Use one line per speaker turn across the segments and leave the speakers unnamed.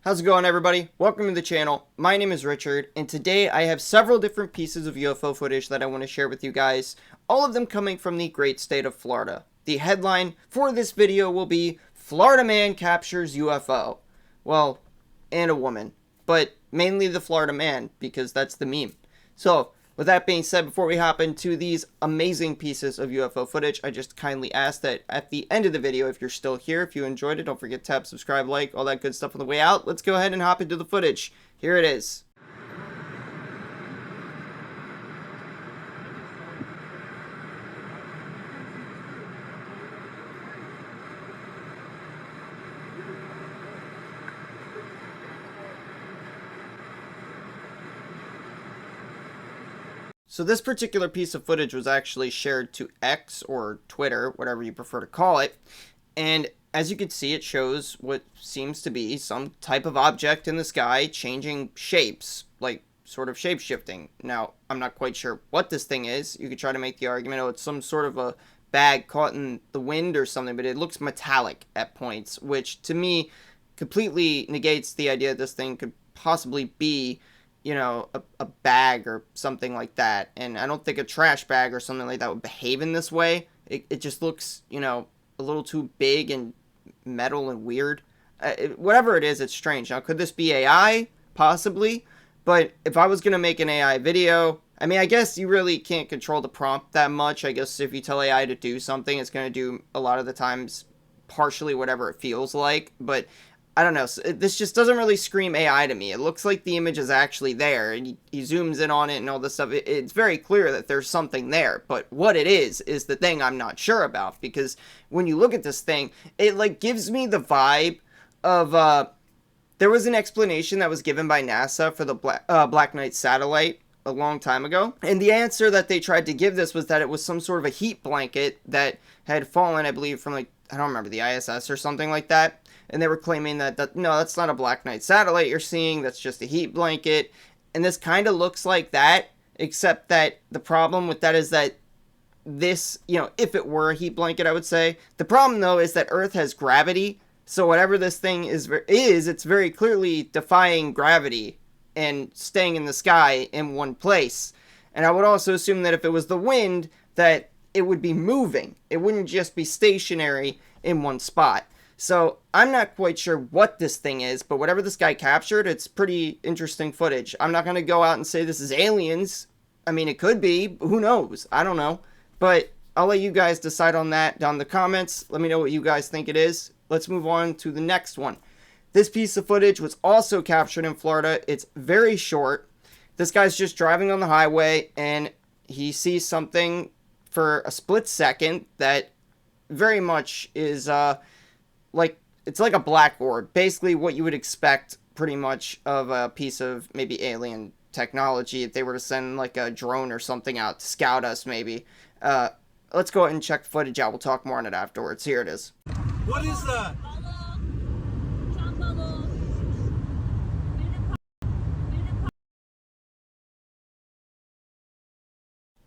How's it going, everybody? Welcome to the channel. My name is Richard, and today I have several different pieces of UFO footage that I want to share with you guys, all of them coming from the great state of Florida. The headline for this video will be, Florida Man Captures UFO. Well, and a woman, but mainly the Florida man, because that's the meme. So, with that being said, before we hop into these amazing pieces of UFO footage, I just kindly ask that at the end of the video, if you're still here, if you enjoyed it, don't forget to tap, subscribe, like, all that good stuff on the way out. Let's go ahead and hop into the footage. Here it is. So this particular piece of footage was actually shared to X or Twitter, whatever you prefer to call it. And as you can see, it shows what seems to be some type of object in the sky changing shapes, like sort of shape-shifting. Now, I'm not quite sure what this thing is. You could try to make the argument, oh, it's some sort of a bag caught in the wind or something, but it looks metallic at points, which to me completely negates the idea that this thing could possibly be, you know, a bag or something like that. And I don't think a trash bag or something like that would behave in this way. It just looks, you know, a little too big and metal and weird. Whatever it is, it's strange. Now, could this be AI? Possibly. But if I was going to make an AI video, I mean, I guess you really can't control the prompt that much. I guess if you tell AI to do something, it's going to do a lot of the times partially whatever it feels like. But I don't know. This just doesn't really scream AI to me. It looks like the image is actually there, and he zooms in on it and all this stuff. It's very clear that there's something there, but what it is the thing I'm not sure about, because when you look at this thing, it like gives me the vibe of there was an explanation that was given by NASA for the Black Knight satellite a long time ago, and the answer that they tried to give this was that it was some sort of a heat blanket that had fallen, I believe, from, like, I don't remember, the ISS or something like that. And they were claiming that no, that's not a Black Knight satellite you're seeing, that's just a heat blanket. And this kind of looks like that, except that the problem with that is that this, you know, if it were a heat blanket, I would say. The problem, though, is that Earth has gravity, so whatever this thing is, it's very clearly defying gravity and staying in the sky in one place. And I would also assume that if it was the wind, that it would be moving. It wouldn't just be stationary in one spot. So I'm not quite sure what this thing is, but whatever this guy captured, it's pretty interesting footage. I'm not going to go out and say this is aliens. I mean, it could be. Who knows? I don't know. But I'll let you guys decide on that down in the comments. Let me know what you guys think it is. Let's move on to the next one. This piece of footage was also captured in Florida. It's very short. This guy's just driving on the highway, and he sees something for a split second that very much is like, it's like a black orb, basically what you would expect pretty much of a piece of maybe alien technology if they were to send like a drone or something out to scout us, maybe. Let's go ahead and check the footage out. We'll talk more on it afterwards. Here it is.
What is that?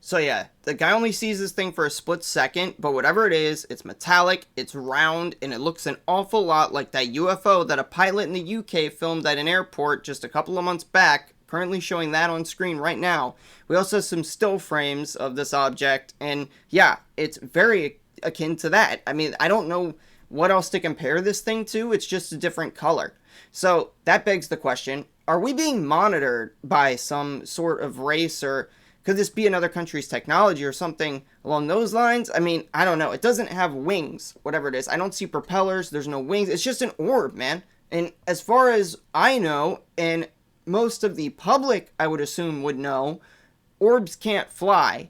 So yeah, the guy only sees this thing for a split second, but whatever it is, it's metallic, it's round, and it looks an awful lot like that UFO that a pilot in the UK filmed at an airport just a couple of months back, currently showing that on screen right now. We also have some still frames of this object, and yeah, it's very akin to that. I mean, I don't know what else to compare this thing to, it's just a different color. So that begs the question, are we being monitored by some sort of race, or could this be another country's technology or something along those lines? I mean, I don't know. It doesn't have wings, whatever it is. I don't see propellers. There's no wings. It's just an orb, man. And as far as I know, and most of the public, I would assume, would know, orbs can't fly.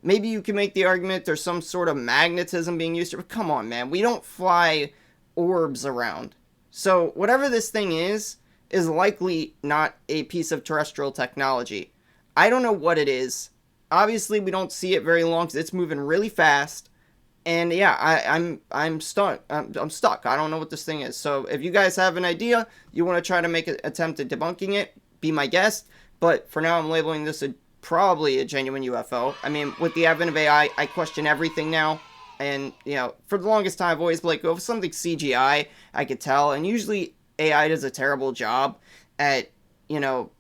Maybe you can make the argument there's some sort of magnetism being used. But come on, man. We don't fly orbs around. So whatever this thing is likely not a piece of terrestrial technology. I don't know what it is. Obviously, we don't see it very long because it's moving really fast. And yeah, I'm stuck. I'm stuck. I don't know what this thing is. So if you guys have an idea, you want to try to make an attempt at debunking it, be my guest. But for now, I'm labeling this probably a genuine UFO. I mean, with the advent of AI, I question everything now. And, you know, for the longest time, I've always been like, oh, if something's CGI, I could tell. And usually AI does a terrible job at, you know,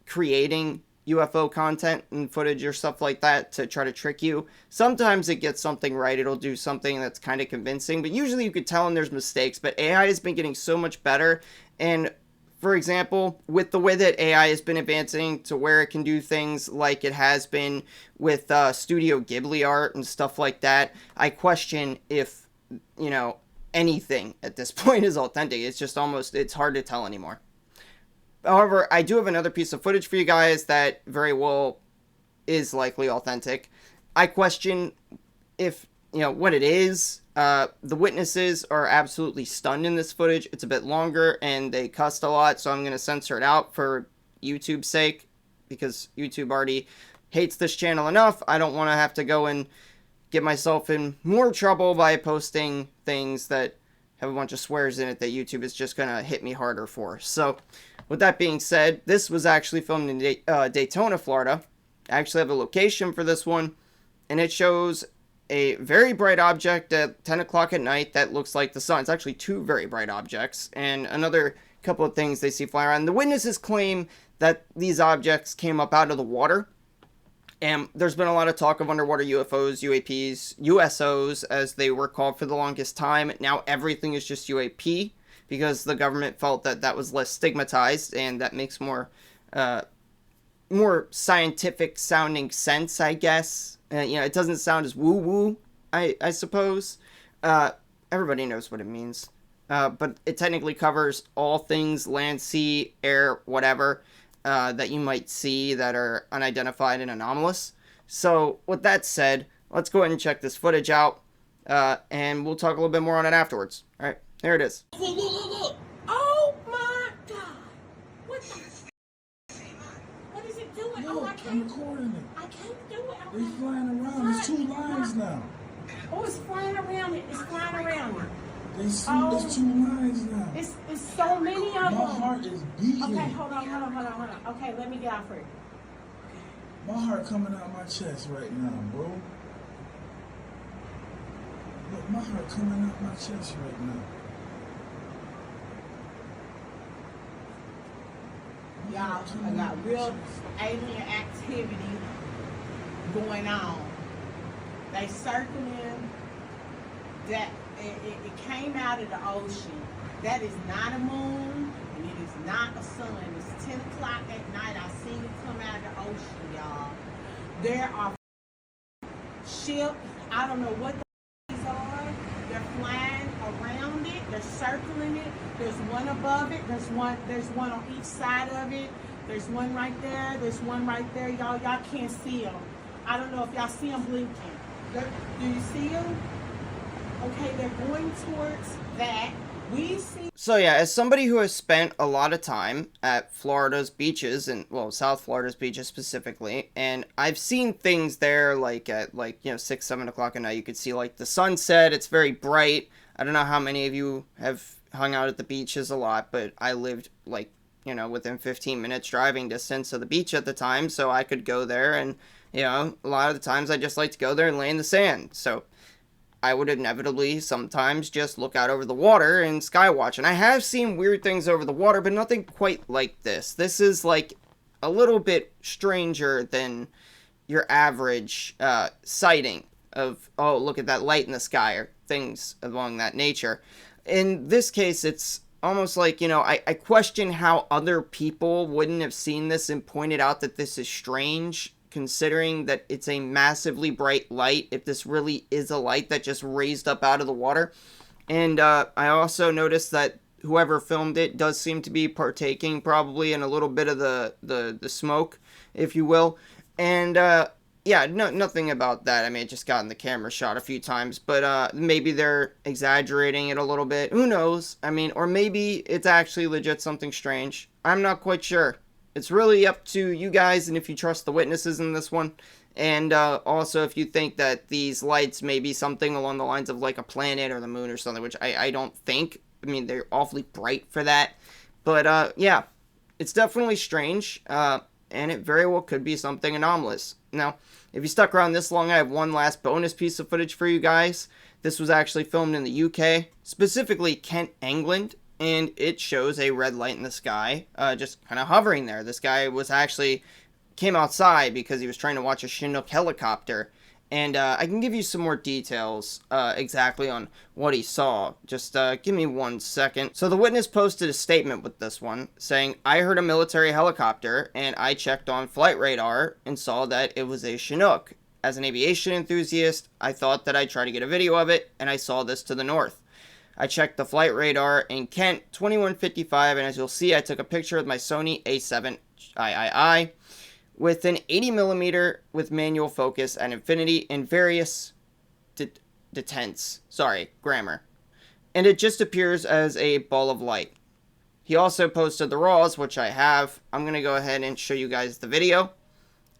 creating UFO content and footage or stuff like that to try to trick you. Sometimes it gets something right. It'll do something that's kind of convincing, but usually you could tell when there's mistakes. But AI has been getting so much better. And for example, with the way that AI has been advancing to where it can do things like it has been with Studio Ghibli art and stuff like that, I question if, you know, anything at this point is authentic. It's just almost, it's hard to tell anymore. However, I do have another piece of footage for you guys that very well is likely authentic. I question if, you know, what it is. The witnesses are absolutely stunned in this footage. It's a bit longer and they cussed a lot, so I'm going to censor it out for YouTube's sake because YouTube already hates this channel enough. I don't want to have to go and get myself in more trouble by posting things that have a bunch of swears in it that YouTube is just going to hit me harder for. So, with that being said, this was actually filmed in Daytona, Florida. I actually have a location for this one, and it shows a very bright object at 10 o'clock at night that looks like the sun. It's actually two very bright objects, and another couple of things they see flying around. The witnesses claim that these objects came up out of the water, and there's been a lot of talk of underwater UFOs, UAPs, USOs, as they were called for the longest time. Now everything is just UAP, because the government felt that that was less stigmatized, and that makes more scientific sounding sense, I guess. You know, it doesn't sound as woo-woo, I suppose. Everybody knows what it means. But it technically covers all things land, sea, air, whatever, that you might see that are unidentified and anomalous. So, with that said, let's go ahead and check this footage out, and we'll talk a little bit more on it afterwards. Alright, there it is.
Look. Oh my God. What the? What is it doing?
Look,
oh, I can't.
I'm recording it.
I can't do it.
It's flying around. There's two lines now.
Oh, it's flying around it. It's flying around it.
There's two lines now.
It's so many of them.
My heart is beating.
Okay, hold on. Okay, let me get out for it.
My heart coming out my chest right now, bro. Look, my heart coming out my chest right now.
Y'all, I got real alien activity going on. They circling that it came out of the ocean. That is not a moon, and it is not a sun. It's 10 o'clock at night. I seen it come out of the ocean, y'all. There are ships. I don't know what these are. They're flying around it. They're circling it. There's one above it. There's one on each side of it. There's one right there. There's one right there. Y'all can't see them. I don't know if y'all see them blinking. Do you see them? Okay, they're going towards that. We see.
So yeah, as somebody who has spent a lot of time at Florida's beaches, and well, South Florida's beaches specifically, and I've seen things there like at 6, 7 o'clock at night. You could see like the sunset. It's very bright. I don't know how many of you have hung out at the beaches a lot, but I lived within 15 minutes driving distance of the beach at the time, so I could go there, and a lot of the times I just like to go there and lay in the sand. So I would inevitably sometimes just look out over the water and skywatch. And I have seen weird things over the water, but nothing quite like this. This is like a little bit stranger than your average sighting of, oh, look at that light in the sky, or things along that nature. In this case, it's almost like, I question how other people wouldn't have seen this and pointed out that this is strange, considering that it's a massively bright light, if this really is a light that just raised up out of the water. And I also noticed that whoever filmed it does seem to be partaking probably in a little bit of the smoke, if you will. And nothing about that. I mean, it just got in the camera shot a few times, but maybe they're exaggerating it a little bit. Who knows? I mean, or maybe it's actually legit something strange. I'm not quite sure. It's really up to you guys, and if you trust the witnesses in this one, and also if you think that these lights may be something along the lines of like a planet or the moon or something, which I don't think. I mean, they're awfully bright for that. But yeah, it's definitely strange, and it very well could be something anomalous. Now, if you stuck around this long, I have one last bonus piece of footage for you guys. This was actually filmed in the UK, specifically Kent, England. and it shows a red light in the sky, just kind of hovering there. This guy came outside because he was trying to watch a Chinook helicopter. And I can give you some more details exactly on what he saw. Just give me 1 second. So the witness posted a statement with this one saying, "I heard a military helicopter and I checked on flight radar and saw that it was a Chinook. As an aviation enthusiast, I thought that I'd try to get a video of it, and I saw this to the north. I checked the flight radar in Kent 2155, and as you'll see, I took a picture with my Sony A7 III with an 80mm with manual focus at infinity and various detents. Sorry, grammar. And it just appears as a ball of light." He also posted the RAWs, which I have. I'm going to go ahead and show you guys the video,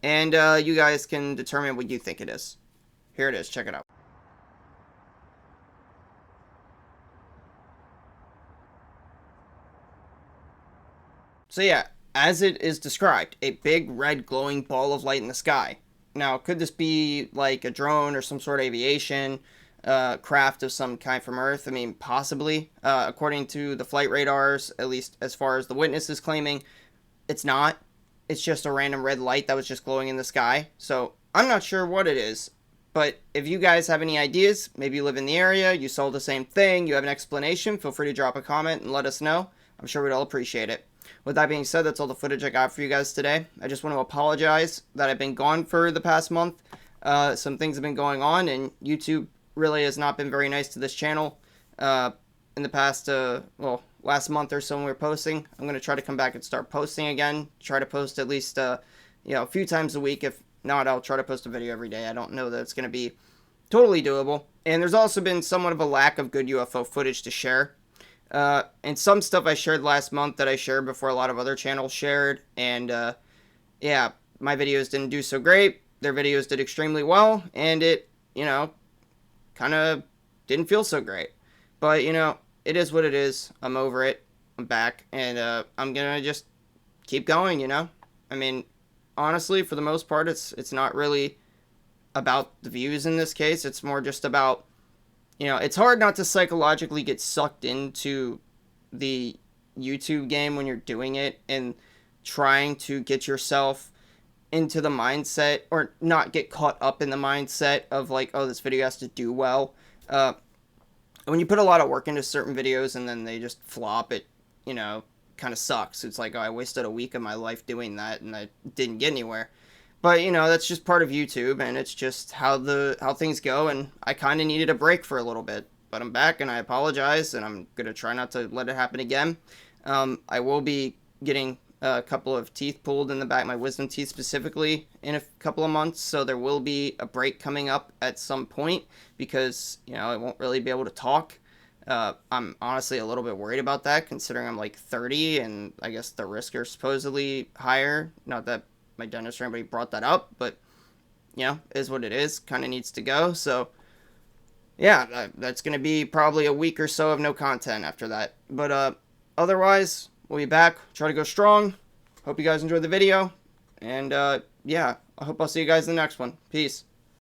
and you guys can determine what you think it is. Here it is. Check it out. So yeah, as it is described, a big red glowing ball of light in the sky. Now, could this be like a drone or some sort of aviation craft of some kind from Earth? I mean, possibly. According to the flight radars, at least as far as the witness is claiming, it's not. It's just a random red light that was just glowing in the sky. So I'm not sure what it is. But if you guys have any ideas, maybe you live in the area, you saw the same thing, you have an explanation, feel free to drop a comment and let us know. I'm sure we'd all appreciate it. With that being said, that's all the footage I got for you guys today. I just want to apologize that I've been gone for the past month. Some things have been going on, and YouTube really has not been very nice to this channel. In the past, last month or so when we were posting, I'm going to try to come back and start posting again. Try to post at least, a few times a week. If not, I'll try to post a video every day. I don't know that it's going to be totally doable. And there's also been somewhat of a lack of good UFO footage to share. And some stuff I shared last month that I shared before a lot of other channels shared, and yeah, my videos didn't do so great. Their videos did extremely well, and it, kind of didn't feel so great. But, it is what it is. I'm over it. I'm back, and I'm gonna just keep going, I mean, honestly, for the most part, it's not really about the views in this case. It's more just about, it's hard not to psychologically get sucked into the YouTube game when you're doing it and trying to get yourself into the mindset, or not get caught up in the mindset of like, oh, this video has to do well. When you put a lot of work into certain videos and then they just flop, it, kind of sucks. It's like, oh, I wasted a week of my life doing that and I didn't get anywhere. But, that's just part of YouTube, and it's just how things go, and I kind of needed a break for a little bit. But I'm back, and I apologize, and I'm going to try not to let it happen again. I will be getting a couple of teeth pulled in the back, my wisdom teeth specifically, in a couple of months, so there will be a break coming up at some point, because, I won't really be able to talk. I'm honestly a little bit worried about that, considering I'm like 30, and I guess the risks are supposedly higher. Not that my dentist or anybody brought that up, but is what it is. Kind of needs to go. So yeah, that's gonna be probably a week or so of no content after that. But otherwise, we'll be back. Try to go strong. Hope you guys enjoyed the video, and yeah, I hope I'll see you guys in the next one. Peace.